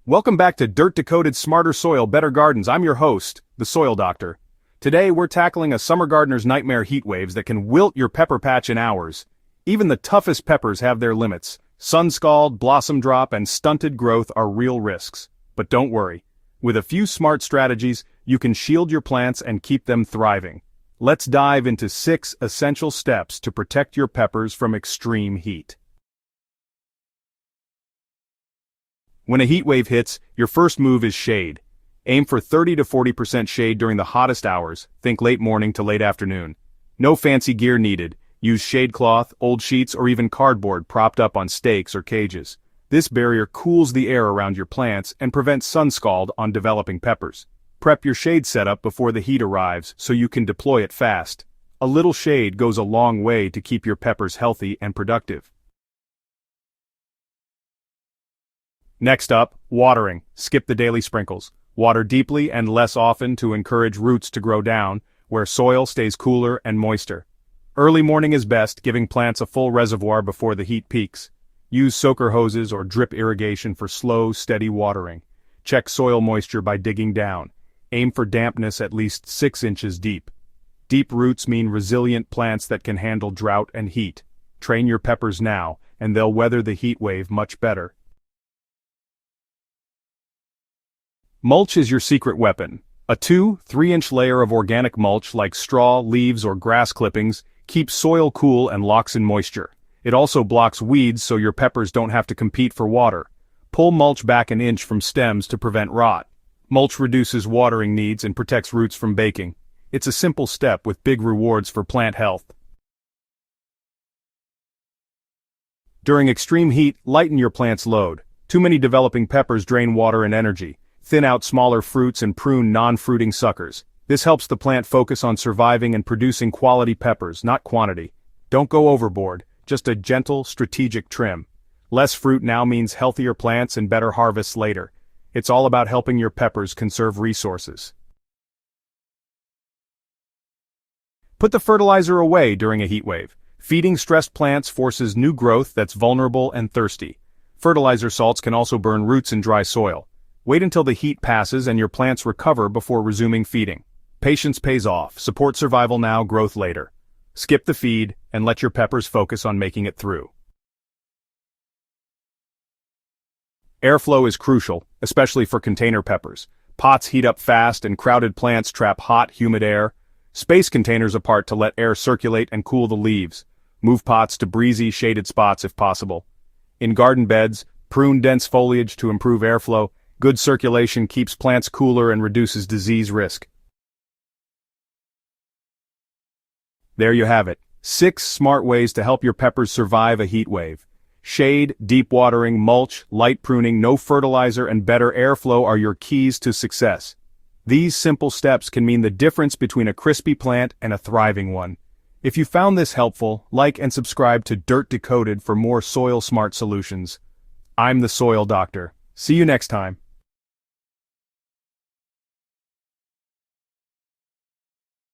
Welcome back to Decoded Smarter Soil, Better Gardens. I'm your host, the Soil Doctor. Today we're tackling a summer gardener's nightmare, heat waves that can wilt your pepper patch in hours. Even the toughest peppers have their limits. Sun scald, blossom drop, and stunted growth are real risks. But don't worry. With a few smart strategies, you can shield your plants and keep them thriving. Let's dive into 6 essential steps to protect your peppers from extreme heat. When a heat wave hits, your first move is shade. Aim for 30 to 40% shade during the hottest hours, think late morning to late afternoon. No fancy gear needed. Use shade cloth, old sheets, or even cardboard propped up on stakes or cages. This barrier cools the air around your plants and prevents sun scald on developing peppers. Prep your shade setup before the heat arrives so you can deploy it fast. A little shade goes a long way to keep your peppers healthy and productive. Next up, watering. Skip the daily sprinkles. Water deeply and less often to encourage roots to grow down, where soil stays cooler and moister. Early morning is best, giving plants a full reservoir before the heat peaks. Use soaker hoses or drip irrigation for slow, steady watering. Check soil moisture by digging down. Aim for dampness at least 6 inches deep. Deep roots mean resilient plants that can handle drought and heat. Train your peppers now, and they'll weather the heat wave much better. Mulch is your secret weapon. A 2-3-inch layer of organic mulch like straw, leaves, or grass clippings keeps soil cool and locks in moisture. It also blocks weeds so your peppers don't have to compete for water. Pull mulch back an inch from stems to prevent rot. Mulch reduces watering needs and protects roots from baking. It's a simple step with big rewards for plant health. During extreme heat, lighten your plant's load. Too many developing peppers drain water and energy. Thin out smaller fruits and prune non-fruiting suckers. This helps the plant focus on surviving and producing quality peppers, not quantity. Don't go overboard, just a gentle, strategic trim. Less fruit now means healthier plants and better harvests later. It's all about helping your peppers conserve resources. Put the fertilizer away during a heat wave. Feeding stressed plants forces new growth that's vulnerable and thirsty. Fertilizer salts can also burn roots in dry soil. Wait until the heat passes and your plants recover before resuming feeding. Patience pays off. Support survival now, growth later. Skip the feed and let your peppers focus on making it through. Airflow is crucial, especially for container peppers. Pots heat up fast and crowded plants trap hot, humid air. Space containers apart to let air circulate and cool the leaves. Move pots to breezy, shaded spots if possible. In garden beds, prune dense foliage to improve airflow. Good circulation keeps plants cooler and reduces disease risk. There you have it. 6 smart ways to help your peppers survive a heat wave. Shade, deep watering, mulch, light pruning, no fertilizer, and better airflow are your keys to success. These simple steps can mean the difference between a crispy plant and a thriving one. If you found this helpful, like and subscribe to Decoded for more soil-smart solutions. I'm the Soil Doctor. See you next time.